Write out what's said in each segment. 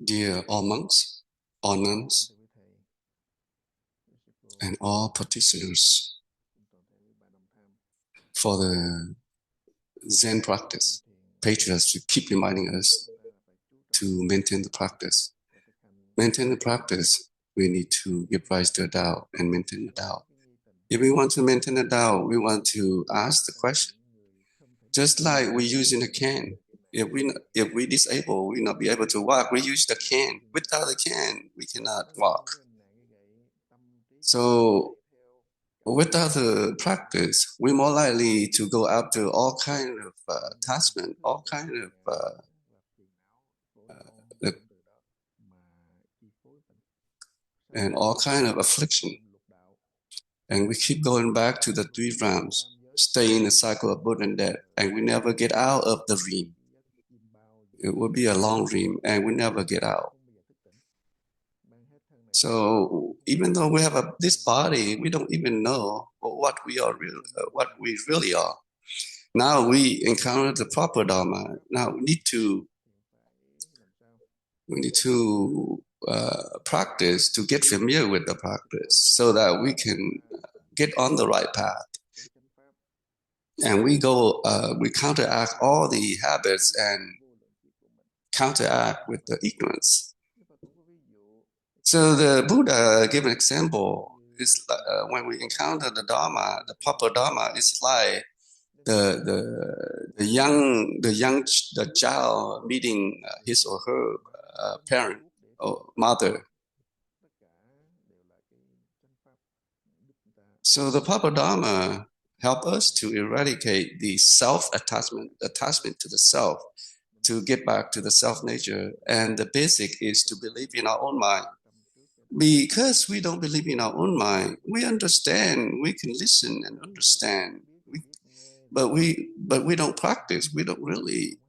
Dear all monks, all nuns, and all practitioners, for the Zen practice, patriarchs to keep reminding us to maintain the practice. Maintain the practice, we need to give rise to a Tao and maintain the Tao. If we want to maintain the Tao, we want to ask the question. Just like we use in a can. If we disable, we not be able to walk. We use the can. Without the can, we cannot walk. So without the practice, we're more likely to go after all kind of attachment, all kind of and all kind of affliction. And we keep going back to the three realms, stay in the cycle of birth and death, and we never get out of the dream. It will be a long dream, and we never get out. So even though we have this body, we don't even know what we really are. Now we encounter the proper Dharma. Now we need to practice to get familiar with the practice so that we can get on the right path. And we counteract all the habits and counteract with the ignorance. So the Buddha gave an example. It's when we encounter the Dharma, the proper Dharma, it's like the child meeting his or her parent or mother. So the proper Dharma help us to eradicate the self-attachment to the self, to get back to the self-nature. And the basic is to believe in our own mind. Because we don't believe in our own mind, we understand, we can listen and understand, but we don't practice. We don't really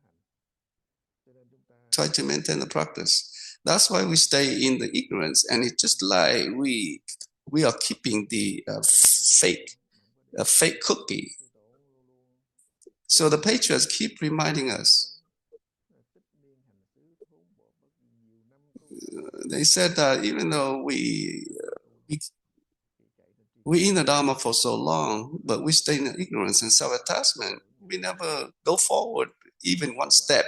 try to maintain the practice. That's why we stay in the ignorance, and it's just like we are keeping the fake cookie. So the patriarchs keep reminding us. They said that even though we in the Dharma for so long, but we stay in ignorance and self-attachment. We never go forward even one step.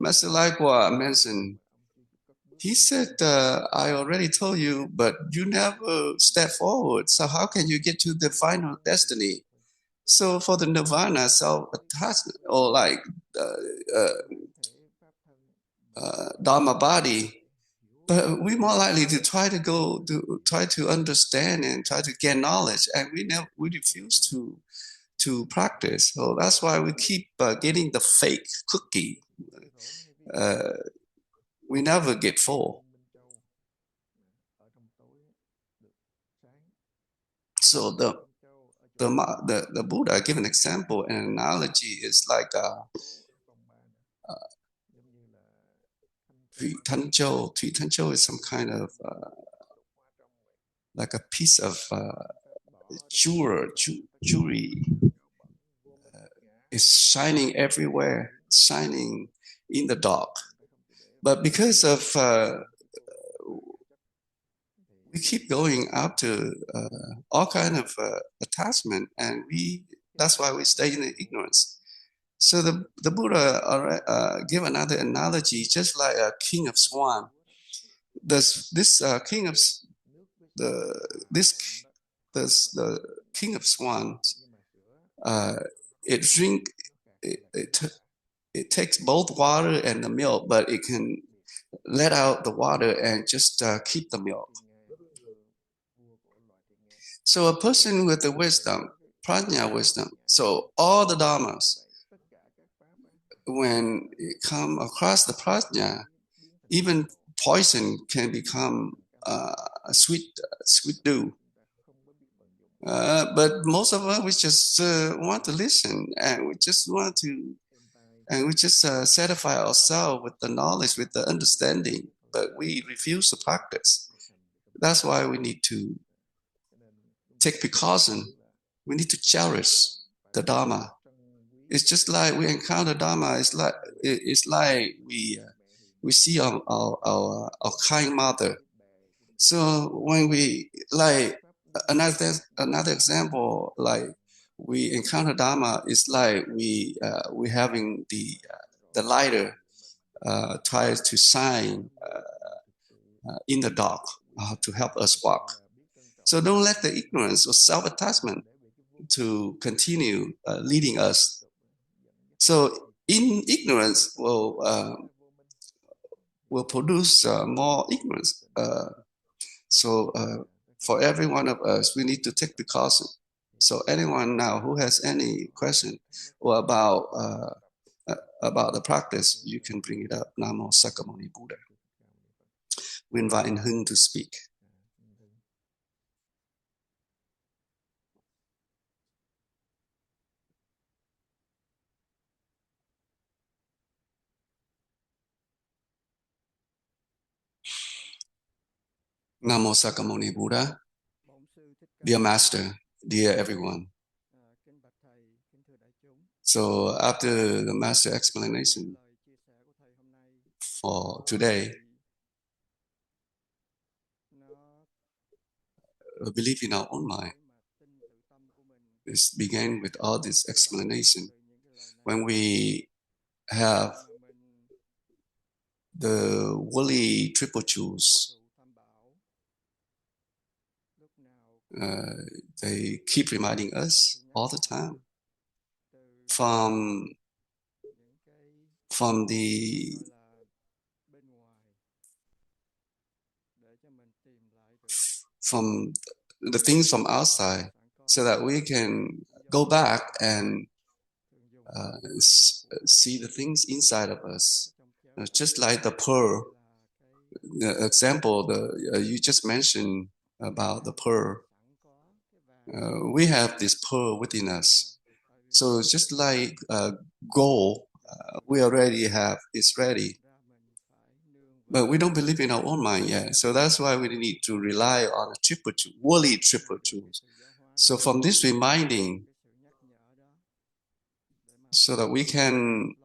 Master Lagua mentioned, he said, I already told you, but you never step forward. So how can you get to the final destiny? So for the nirvana, self-attachment, or like Dharma body, but we're more likely to try to understand and try to gain knowledge, and we refuse to practice. So that's why we keep getting the fake cookie. We never get full. So the Buddha gave an example, an analogy is like Thủy Thanh Châu is some kind of like a piece of jewelry. It's shining everywhere, shining in the dark. But because of we keep going after all kind of attachment, and that's why we stay in the ignorance. So the Buddha gave another analogy, just like a king of swan. This king of the king of swans, it takes both water and the milk, but it can let out the water and just keep the milk. So a person with the wisdom, prajna wisdom, so all the dharmas, when it come across the prajna, even poison can become a sweet dew. But most of us, we just want to listen, and we just satisfy ourselves with the knowledge, with the understanding, but we refuse to practice. That's why we need to take precaution. We need to cherish the Dharma. It's just like we encounter Dharma. It's like we we see our kind mother. So when we like another example, like we encounter Dharma, it's like we having the lighter tries to shine in the dark to help us walk. So don't let the ignorance or self-attachment to continue leading us. So in ignorance will produce more ignorance. So for every one of us, we need to take precaution. So anyone now who has any question or about the practice, you can bring it up. Namo Sakamuni Buddha. We invite Hưng to speak. Namo Sakamuni Buddha. Dear Master, dear everyone. So after the Master explanation for today, believe in our own mind. It began with all this explanation. When we have the woolly triple jewels, they keep reminding us all the time from the things from outside, so that we can go back and see the things inside of us. Just like the pearl, the example you just mentioned about the pearl. We have this pearl within us. So just like gold, we already have, it's ready. But we don't believe in our own mind yet. So that's why we need to rely on a triple jewel, woolly triple jewels. So from this reminding, so that we can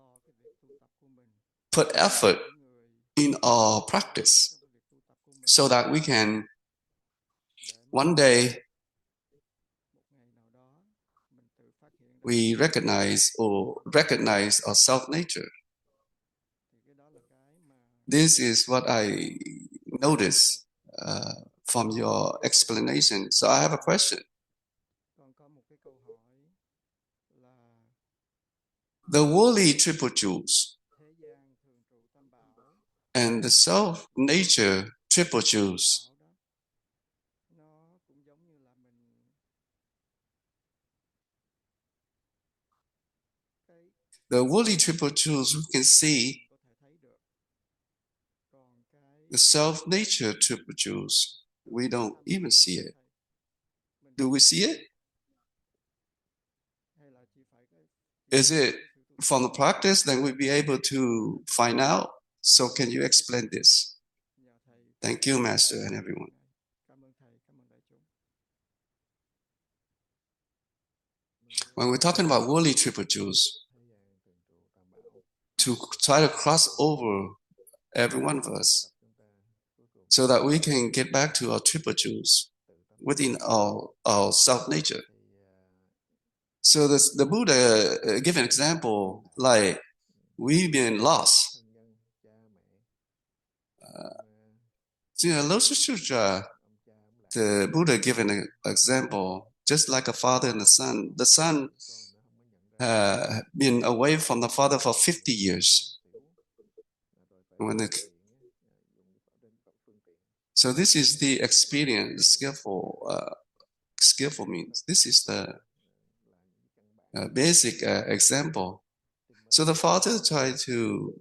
put effort in our practice, so that we can one day we recognize our self-nature. This is what I noticed from your explanation. So I have a question. The woolly triple jewels and the self-nature triple jewels, the woolly triple jewels, we can see the self-nature triple jewels. We don't even see it. Do we see it? Is it from the practice that we'll be able to find out? So can you explain this? Thank you, Master, and everyone. When we're talking about woolly triple jewels, to try to cross over every one of us, so that we can get back to our triple jewels within our self-nature. So the Buddha gave an example, like we've been lost. Lotus Sutra, the Buddha gave an example, just like a father and a son. The son been away from the father for 50 years. So this is the experience, skillful means. This is the basic example. So the father tried to,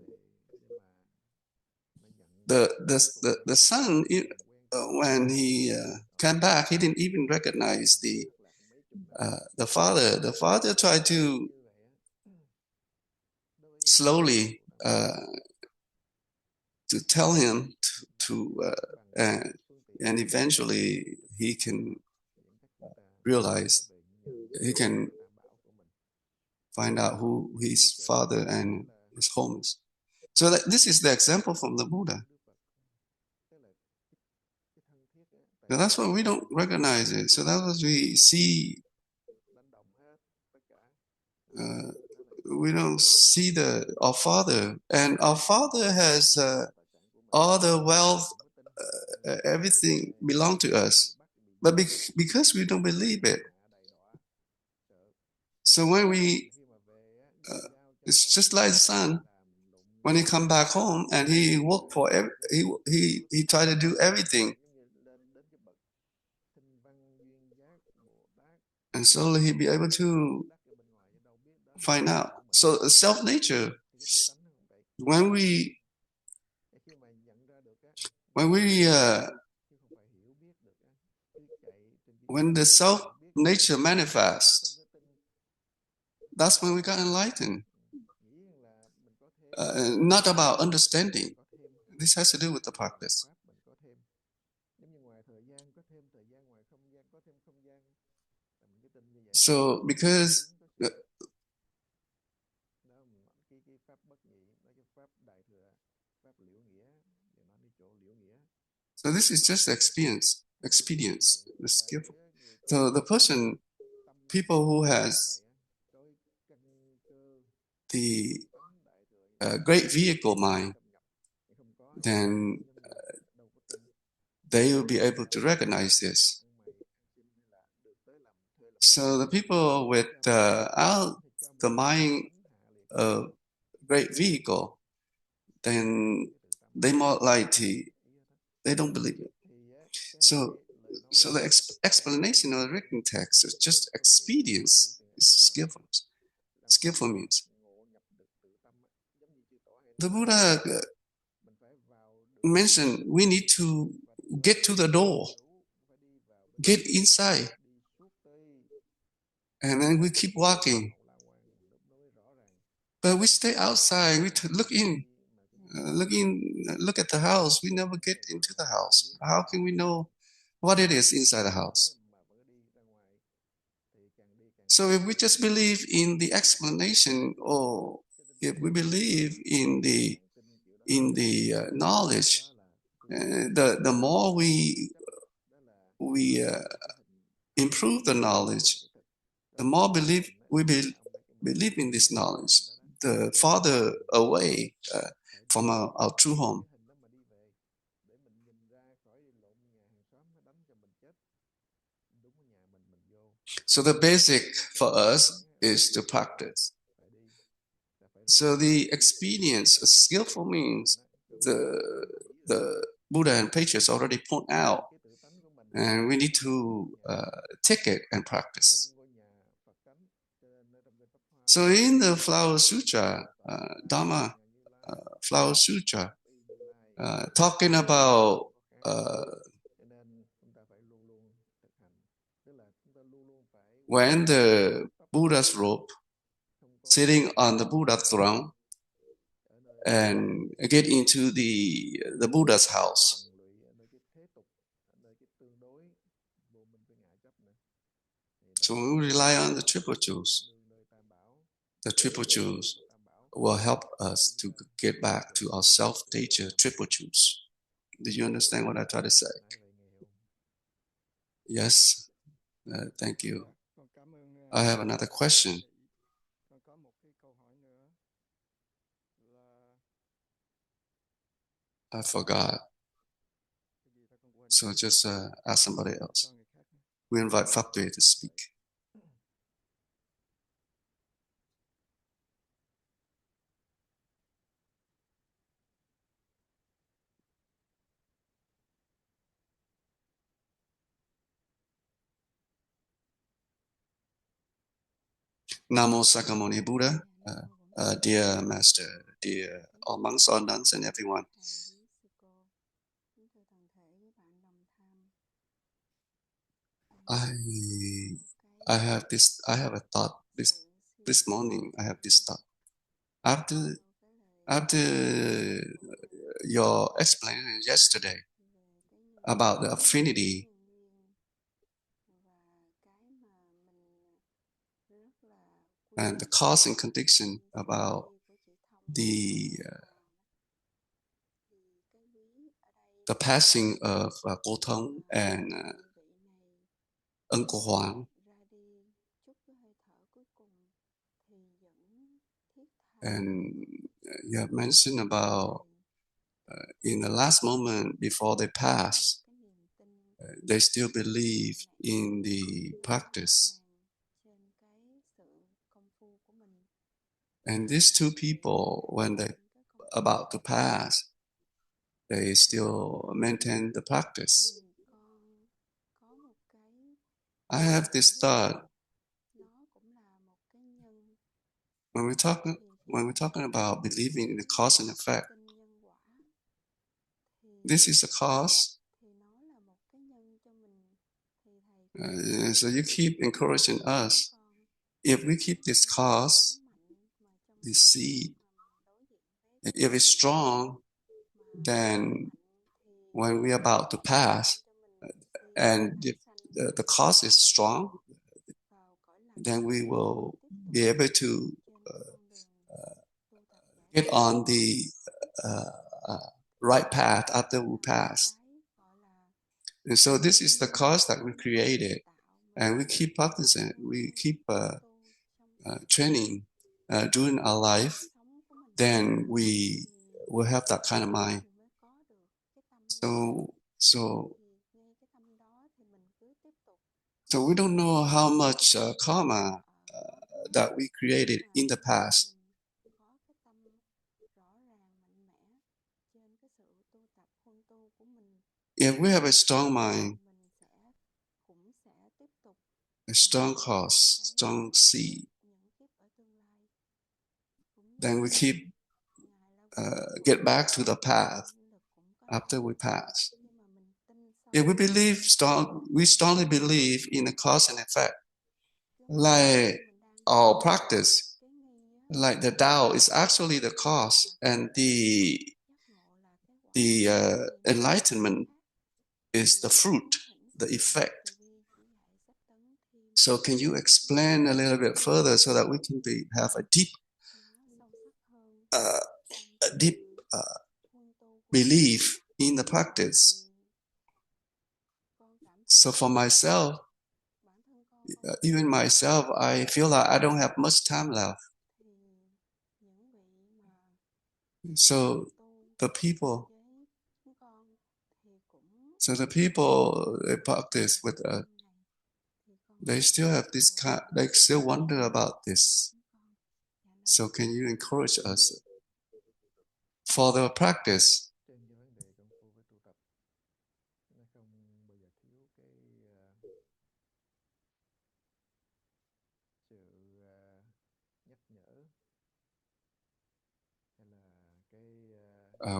the son, when he came back, he didn't even recognize the father. The father tried to slowly to tell him and eventually he can realize, he can find out who his father and his home is. So this is the example from the Buddha. So that's why we don't recognize it. So that's what we see. We don't see our Father, and our Father has all the wealth, everything belong to us, but because we don't believe it. So when it's just like the son. When he come back home and he work for he try to do everything, and slowly he'll be able to find out. So self nature, when we when we when the self nature manifests, that's when we got enlightened. Not about understanding. This has to do with the practice. So because so this is just experience, the skillful. So the person, people who has the great vehicle mind, then they will be able to recognize this. So the people without the mind of great vehicle, then they more likely they don't believe it. So the explanation of the written text is just expedience. It's skillful. Skillful means the Buddha mentioned we need to get to the door, get inside, and then we keep walking. But we stay outside. We look in, look at the house. We never get into the house. How can we know what it is inside the house? So if we just believe in the explanation, or if we believe in the knowledge, the more we improve the knowledge, the more believe in this knowledge, the farther away from our true home. So the basic for us is to practice. So the experience, skillful means the Buddha and Patriarchs already point out, and we need to take it and practice. So in the Flower Sutra, Dharma Flower Sutra, talking about when the Buddha's robe sitting on the Buddha throne and get into the Buddha's house. So we rely on the triple jewels. The triple jewels will help us to get back to our self-nature triple jewels. Did you understand what I try to say? Yes. Thank you. I have another question. I forgot. So just ask somebody else. We invite Pháp Tuệ to speak. Namo Sakamuni Buddha, dear Master, dear all monks, all nuns, and everyone. I have a thought this morning. I have this thought. After your explanation yesterday about the affinity and the cause and condition about the the passing of Cô Thông and Ân Cô Hoàng. And you have mentioned about in the last moment before they pass, they still believe in the practice. And these two people, when they about to pass, they still maintain the practice. I have this thought when we're talking about believing in the cause and effect. This is a cause. So you keep encouraging us. If we keep this cause, this seed, if it's strong, then when we're about to pass, and if the cause is strong, then we will be able to get on the right path after we pass. And so this is the cause that we created, and we keep practicing, we keep training during our life, then we will have that kind of mind. So we don't know how much karma that we created in the past. If we have a strong mind, a strong cause, strong seed, then we keep get back to the path after we pass. If we strongly believe in the cause and effect, like our practice, like the Tao is actually the cause, and the enlightenment is the fruit, the effect. So can you explain a little bit further so that we can have a deep belief in the practice? So for myself, even myself, I feel like I don't have much time left. So the people they practice with us, they still have this kind, they still wonder about this. So can you encourage us for the practice?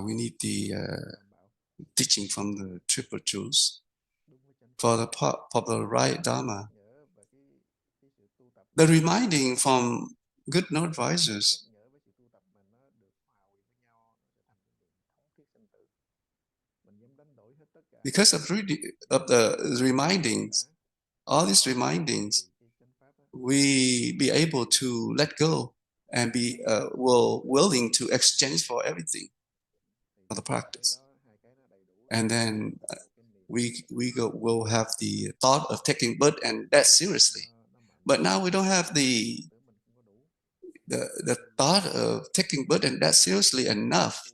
We need the teaching from the Triple Truths for the right Dharma. The reminding from good no advisors. Because of the remindings, all these remindings, we be able to let go and be willing to exchange for everything for the practice. And then will have the thought of taking birth and death seriously. But now we don't have the thought of taking birth and death seriously enough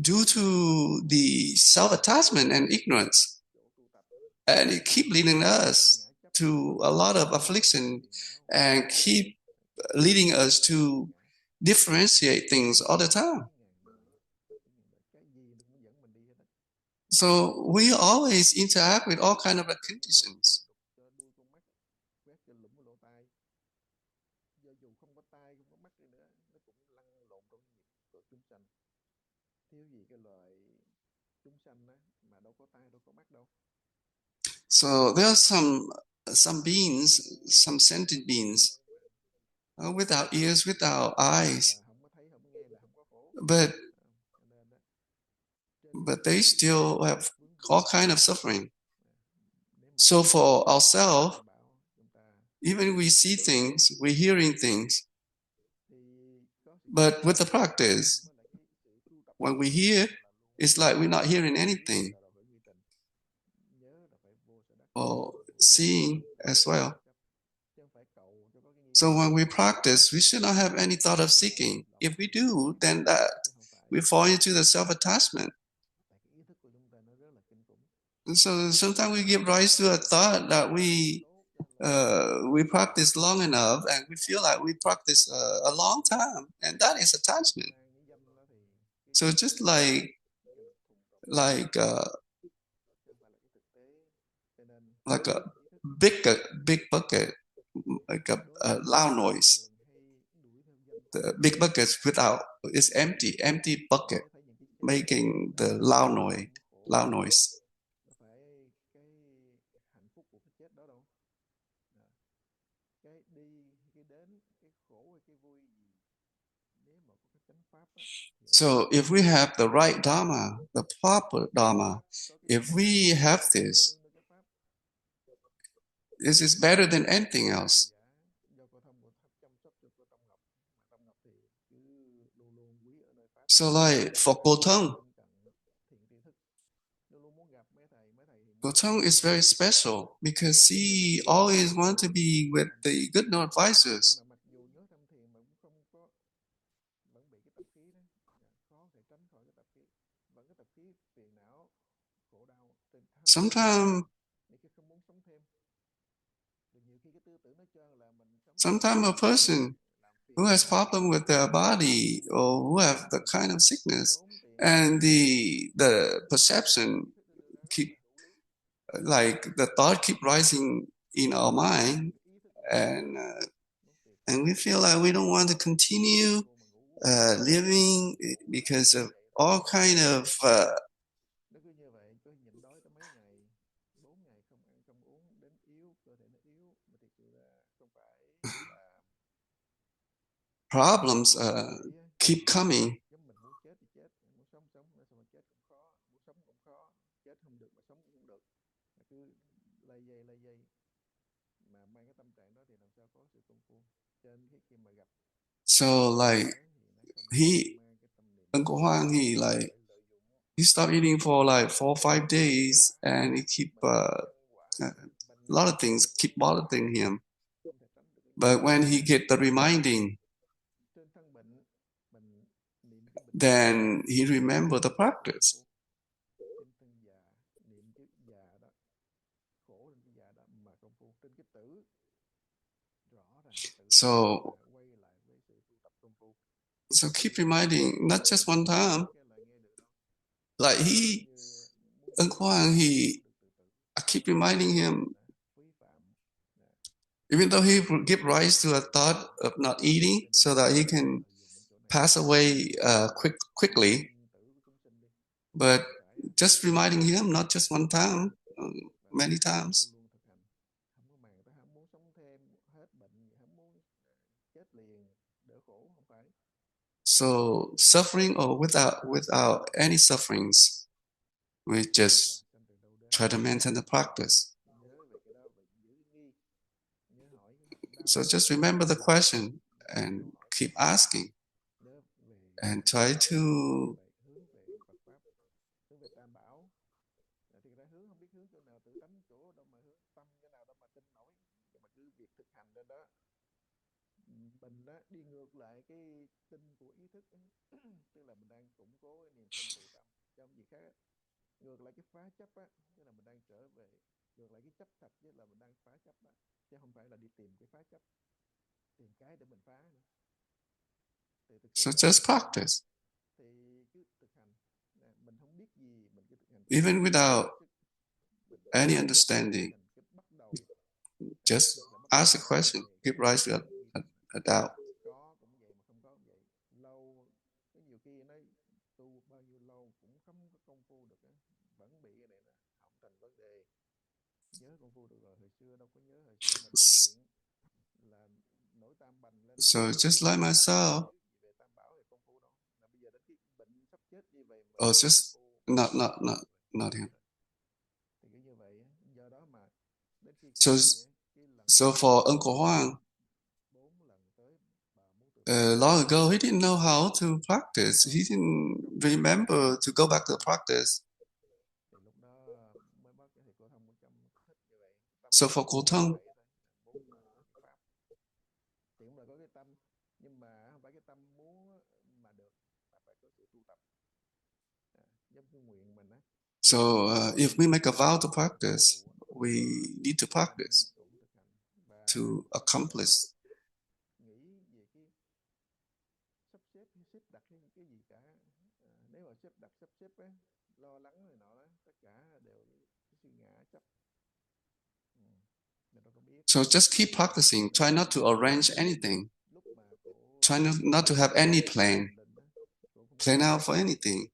due to the self-attachment and ignorance. And it keep leading us to a lot of affliction and keep leading us to differentiate things all the time. So we always interact with all kinds of conditions. So there are some beings, some sentient beings, without ears, without eyes, but they still have all kind of suffering. So for ourselves, even we see things, we're hearing things, but with the practice, when we hear, it's like we're not hearing anything or seeing as well. So when we practice, we should not have any thought of seeking. If we do, then that we fall into the self-attachment. And so sometimes we give rise to a thought that we practice long enough, and we feel like we practice a long time, and that is attachment. So just like uh, like a big bucket, like a loud noise. The big buckets without it's empty bucket making the loud noise. So if we have the right Dharma, the proper Dharma, if we have this is better than anything else. So like for Gotong is very special because he always wants to be with the good advisors. Sometimes a person who has problem with their body or who have the kind of sickness and the perception keep like the thought keep rising in our mind and we feel like we don't want to continue living because of all kind of problems keep coming. So like Uncle Huang, he stopped eating for like 4 or 5 days, and he keep a lot of things keep bothering him. But when he get the reminding, then he remember the practice. So keep reminding, not just one time. Like Uncle Huang, I keep reminding him, even though he give rise to a thought of not eating so that he can pass away quickly, but just reminding him, not just one time, many times. So suffering or without any sufferings, we just try to maintain the practice. So just remember the question and keep asking and try to so just practice. Even without any understanding, just ask a question, give rise to a doubt. So just like myself, or just not him. So for Uncle Huang, long ago, he didn't know how to practice. He didn't remember to go back to practice. So for Cô Thông, so if we make a vow to practice, we need to practice to accomplish. So just keep practicing. Try not to arrange anything. Try not to have any plan out for anything.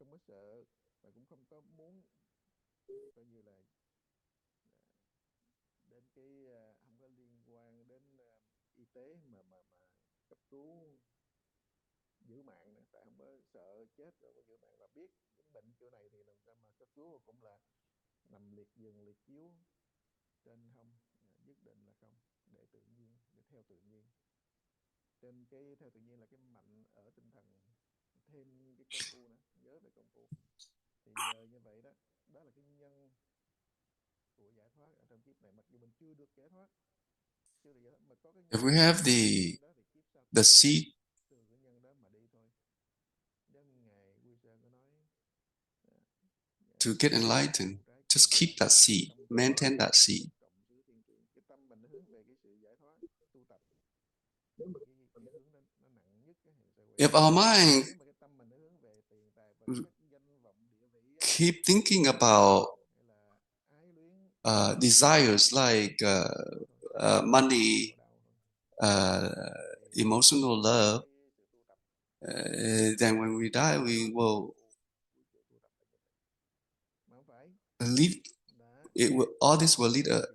If we have the seed to get enlightened, just keep that seed, maintain that seed. If our mind keep thinking about desires like money, emotional love, then when we die, we will lead. All this will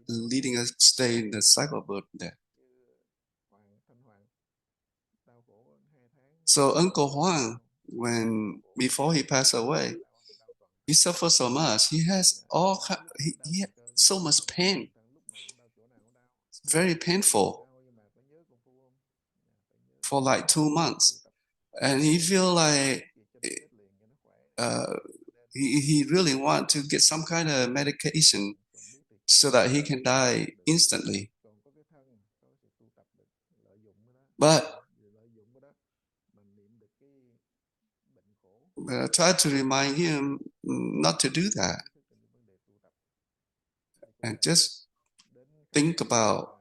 leading us to stay in the cycle of birth and death. So Uncle Huang, before he passed away, he suffered so much. He has he had so much pain, very painful for like 2 months, and he feel like he really want to get some kind of medication so that he can die instantly. But I tried to remind him not to do that, and just think about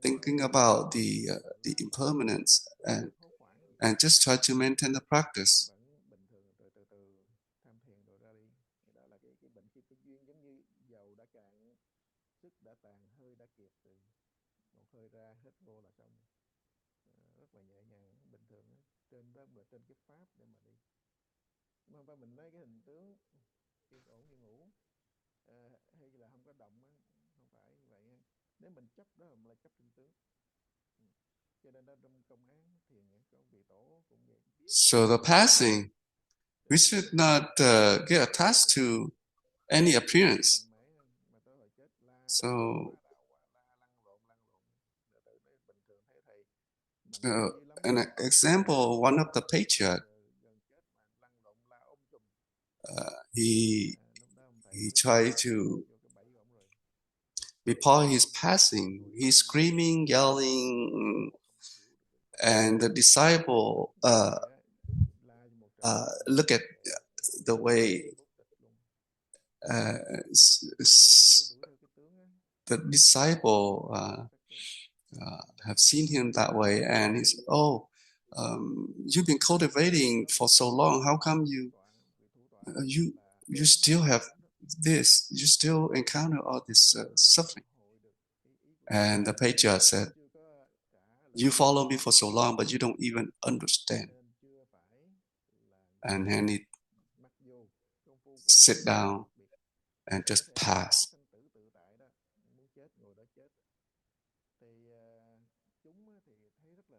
thinking about the impermanence, and just try to maintain the practice. So the passing, we should not get attached to any appearance. So an example, one of the patriarch, he tried to, before his passing, he's screaming, yelling, and the disciple look at the way the disciple have seen him that way, and he said, "Oh, you've been cultivating for so long. How come you still have this? You still encounter all this suffering?" And the patriarch said, "You follow me for so long, but you don't even understand." And then he sit down and just pass.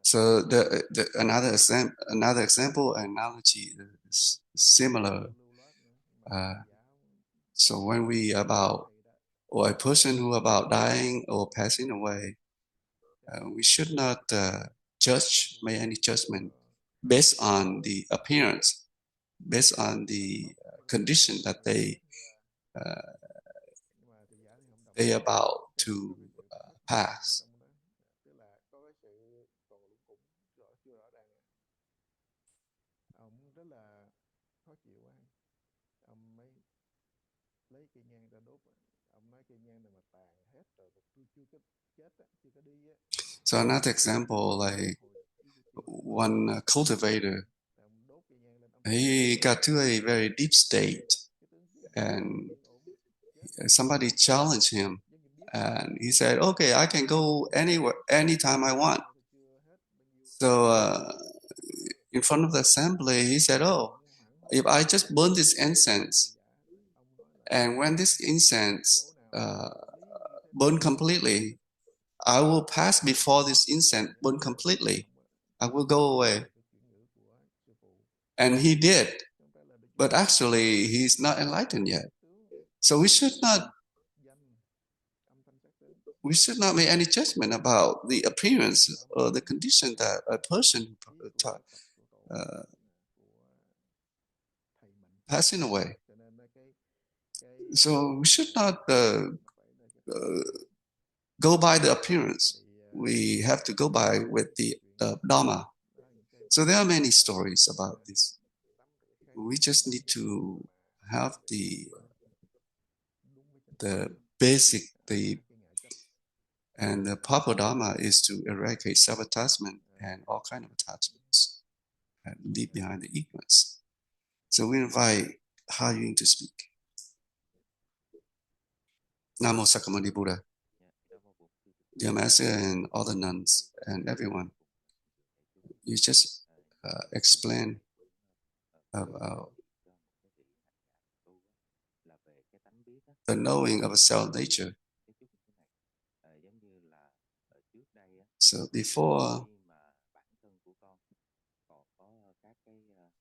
So another example analogy is similar. So when we about, or a person who about dying or passing away, we should not make any judgment based on the appearance, based on the condition that they about to pass. So another example, like one cultivator, he got to a very deep state, and somebody challenged him, and he said, "Okay, I can go anywhere, anytime I want." So in front of the assembly, he said, "Oh, if I just burn this incense, and when this incense burn completely, I will pass before this incense burn completely. I will go away." And he did, but actually, he's not enlightened yet. So we should not make any judgment about the appearance or the condition that a person uh, passing away. So we should not go by the appearance. We have to go by with the Dharma. So there are many stories about this. We just need to have the basic, and the proper Dharma is to eradicate self-attachment and all kind of attachments and leave behind the ignorance. So we invite Ha Yun to speak. Namo Sakamani Buddha. Dear Master and all the nuns and everyone, you just explain about the knowing of a self nature. So before,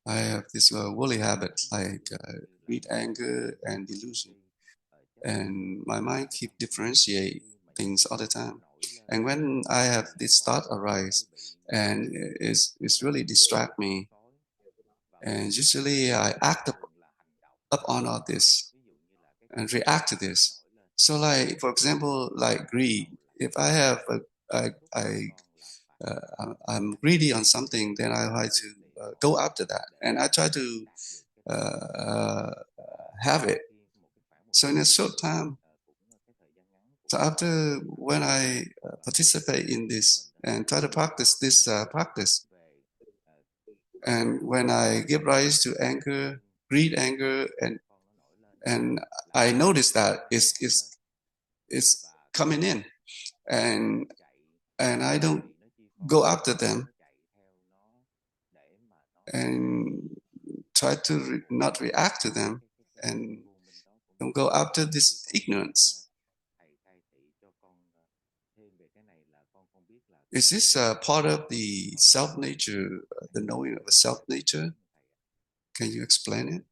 I have this woolly habit, like greed, anger, and delusion, and my mind keep differentiate things all the time. And when I have this thought arise, and it's really distract me, and usually I act up on all this and react to this. So, like for example, like greed. If I have I'm greedy on something, then I try to go after that, and I try to uh, have it. So in a short time, so after when I participate in this and try to practice this practice, and when I give rise to anger, greed, anger, and I notice that it's coming in, and I don't go after them and try to not react to them, and don't go after this ignorance. Is this part of the self nature, the knowing of a self nature? Can you explain it?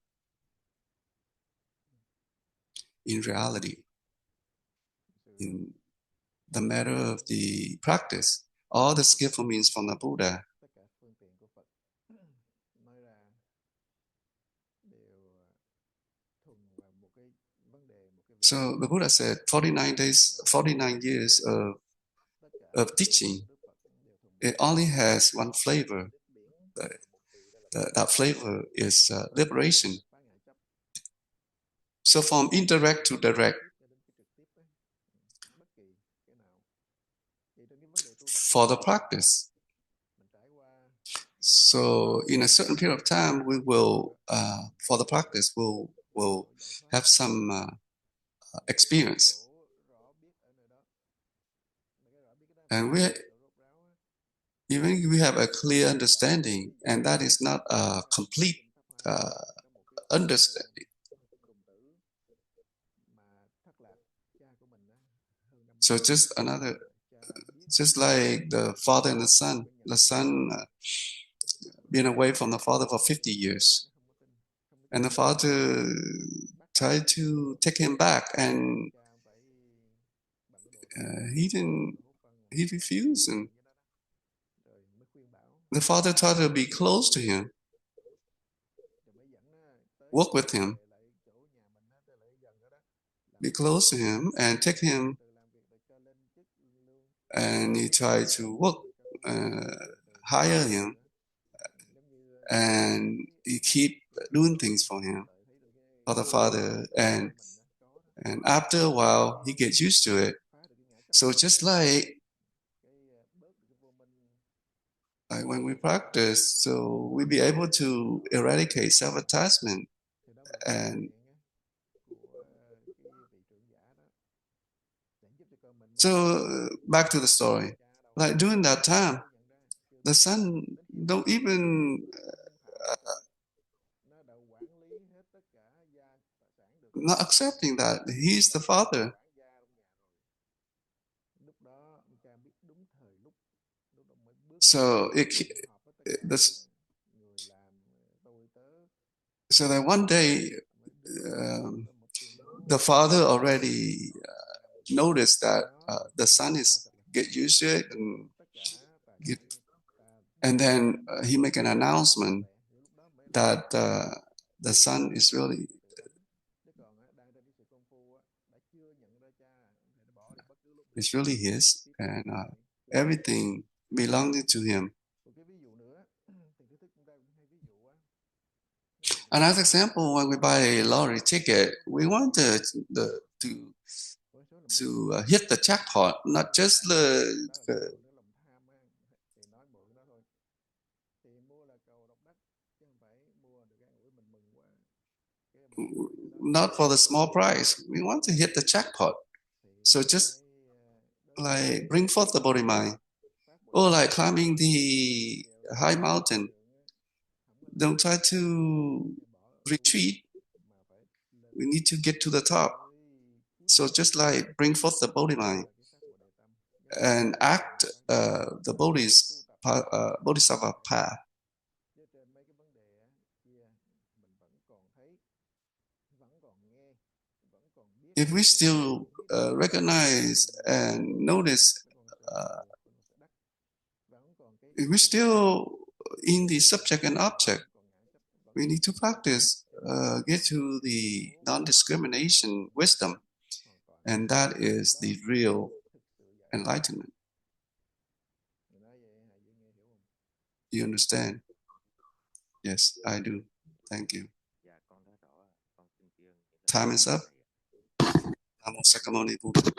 In reality, in the matter of the practice, all the skillful means from the Buddha. So the Buddha said 49 days, 49 years of teaching, it only has one flavor. That flavor is liberation. So from indirect to direct, for the practice. So in a certain period of time, we will, for the practice, will have some experience, and we have a clear understanding, and that is not a complete understanding. So just like the father and the son been away from the father for 50 years, and the father tried to take him back, and he refused, and The father tried to be close to him, work with him, be close to him, and take him. And he tried to work, hire him, and he keep doing things for him, for the father. And after a while, he gets used to it. So just like when we practice, so we be able to eradicate self-attachment. And so back to the story. Like during that time, the son don't even not accepting that he's the father. So this, so that one day um, the father already noticed that the son is get used to it, get, and then he make an announcement that the son is really his, and everything belonging to him. Another example, when we buy a lottery ticket, we want to hit the jackpot, not just not for the small prize. We want to hit the jackpot. So just like bring forth the body mind, or like climbing the high mountain. Don't try to retreat. We need to get to the top. So just like bring forth the body mind and act the bodhisattva path. If we still recognize and notice, if we still in the subject and object, we need to practice, get to the non-discrimination wisdom, and that is the real enlightenment. You understand? Yes, I do. Thank you. Time is up. Namo Sakamoni Buddha.